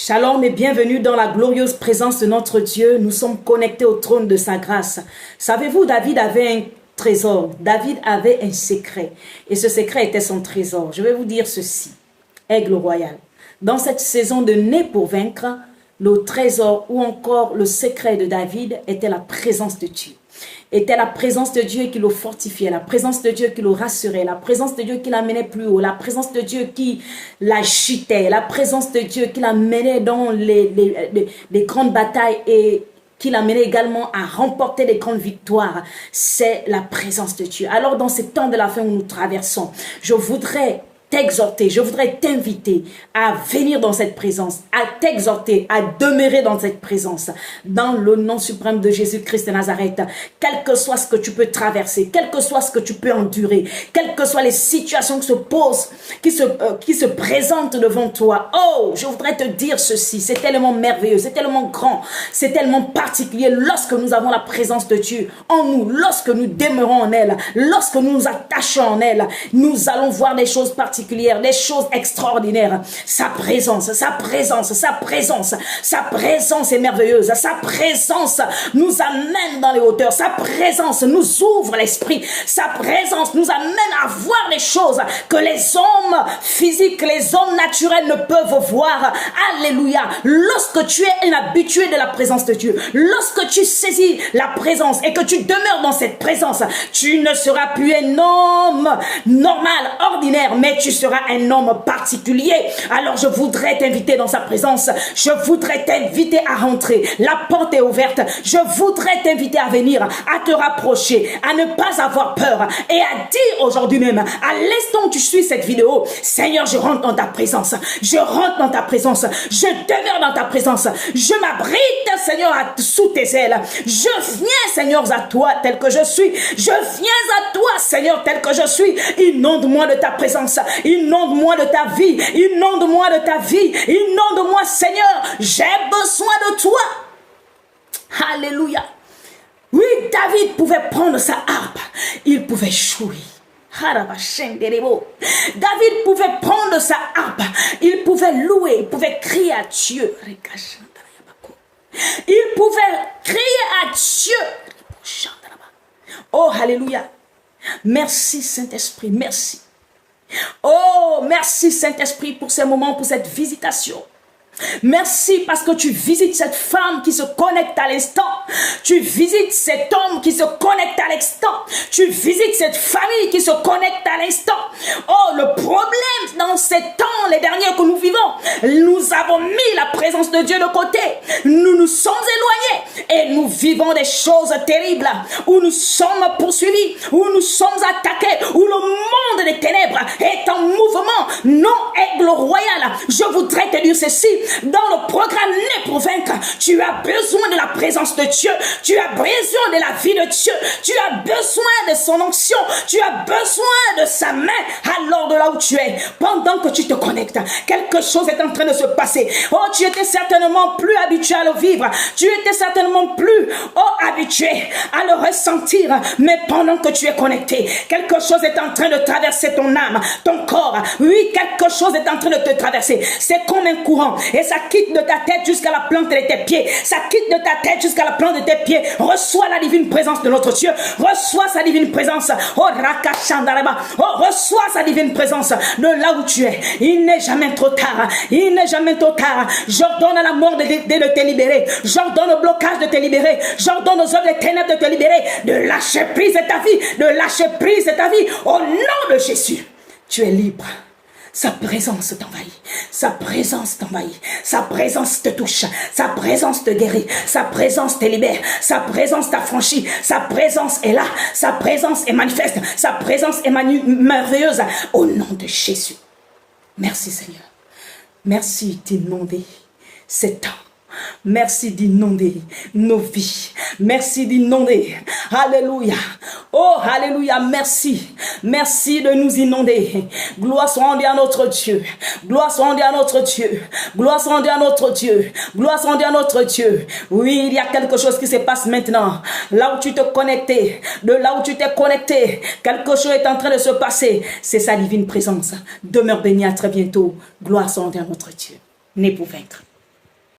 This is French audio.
Shalom et bienvenue dans la glorieuse présence de notre Dieu. Nous sommes connectés au trône de sa grâce. Savez-vous, David avait un trésor. David avait un secret. Et ce secret était son trésor. Je vais vous dire ceci. Aigle royal. Dans cette saison de Né pour vaincre, le trésor ou encore le secret de David était la présence de Dieu. Était la présence de Dieu qui le fortifiait, la présence de Dieu qui le rassurait, la présence de Dieu qui l'amenait plus haut, la présence de Dieu qui l'agitait, la présence de Dieu qui l'amenait dans les grandes batailles et qui l'amenait également à remporter des grandes victoires. C'est la présence de Dieu. Alors dans ces temps de la fin où nous traversons, je voudrais t'exhorter, je voudrais t'inviter à venir dans cette présence, à t'exhorter, à demeurer dans cette présence, dans le nom suprême de Jésus-Christ de Nazareth. Quel que soit ce que tu peux traverser, quel que soit ce que tu peux endurer, quelles que soient les situations qui se posent, qui se présentent devant toi. Oh, je voudrais te dire ceci, c'est tellement merveilleux, c'est tellement grand, c'est tellement particulier lorsque nous avons la présence de Dieu en nous, lorsque nous demeurons en elle, lorsque nous nous attachons en elle, nous allons voir des choses particulières, des choses extraordinaires. Sa présence, sa présence, sa présence, sa présence est merveilleuse. Sa présence nous amène dans les hauteurs. Sa présence nous ouvre l'esprit. Sa présence nous amène à voir les choses que les hommes physiques, les hommes naturels ne peuvent voir. Alléluia. Lorsque tu es un habitué de la présence de Dieu, lorsque tu saisis la présence et que tu demeures dans cette présence, tu ne seras plus un homme normal, ordinaire, mais tu seras un homme particulier. Alors je voudrais t'inviter dans sa présence. Je voudrais t'inviter à rentrer. La porte est ouverte. Je voudrais t'inviter à venir, à te rapprocher, à ne pas avoir peur et à dire aujourd'hui même, à l'instant où tu suis cette vidéo, Seigneur, je rentre dans ta présence. Je rentre dans ta présence. Je demeure dans ta présence. Je m'abrite, Seigneur, sous tes ailes. Je viens, Seigneur, à toi tel que je suis. Je viens à toi, Seigneur, tel que je suis. Inonde-moi de ta présence. Inonde-moi de ta vie. Inonde-moi de ta vie. Inonde-moi, Seigneur. J'ai besoin de toi. Alléluia. Oui, David pouvait prendre sa harpe. Il pouvait jouer. David pouvait prendre sa harpe. Il pouvait louer. Il pouvait crier à Dieu. Il pouvait crier à Dieu. Oh, alléluia. Merci, Saint-Esprit. Merci. Oh, merci Saint-Esprit pour ces moments, pour cette visitation. Merci parce que tu visites cette femme qui se connecte à l'instant. Tu visites cet homme qui se connecte à l'instant. Tu visites cette famille qui se connecte à l'instant. Oh, le problème dans ces temps, les derniers que nous vivons, nous avons mis la présence de Dieu de côté. Nous nous sommes éloignés et nous vivons des choses terribles où nous sommes poursuivis, où nous sommes attaqués, où le monde des ténèbres est en mouvement. Non, aigle royal, je voudrais te dire ceci. Dans le programme Né pour vaincre, tu as besoin de la présence de Dieu. Tu as besoin de la vie de Dieu. Tu as besoin de son onction. Tu as besoin de sa main. Alors de là où tu es, pendant que tu te connectes, quelque chose est en train de se passer. Oh, tu étais certainement plus habitué à le vivre. Tu étais certainement plus habitué à le ressentir. Mais pendant que tu es connecté, quelque chose est en train de traverser ton âme, ton corps. Oui, quelque chose est en train de te traverser. C'est comme un courant. Et ça quitte de ta tête jusqu'à la plante de tes pieds. Ça quitte de ta tête jusqu'à la plante de tes pieds. Reçois la divine présence de notre Dieu. Reçois sa divine présence. Oh, Rakashandaraba. Oh, reçois sa divine présence de là où tu es. Il n'est jamais trop tard. Il n'est jamais trop tard. J'ordonne à la mort de te libérer. J'ordonne au blocage de te libérer. J'ordonne aux œuvres des ténèbres de te libérer. De lâcher prise de ta vie. De lâcher prise de ta vie. Au nom de Jésus. Tu es libre. Sa présence t'envahit, sa présence t'envahit, sa présence te touche, sa présence te guérit, sa présence te libère, sa présence t'affranchit, sa présence est là, sa présence est manifeste, sa présence est merveilleuse au nom de Jésus. Merci Seigneur, merci d'inonder ces temps. Merci d'inonder nos vies. Merci d'inonder. Alléluia. Oh, alléluia. Merci. Merci de nous inonder. Gloire soit rendue à notre Dieu. Gloire soit rendue à notre Dieu. Gloire soit rendue à notre Dieu. Gloire soit rendue à notre Dieu. Oui, il y a quelque chose qui se passe maintenant. Là où tu te connectais, de là où tu t'es connecté, quelque chose est en train de se passer. C'est sa divine présence. Demeure béni, à très bientôt. Gloire soit rendue à notre Dieu. Né pour vaincre.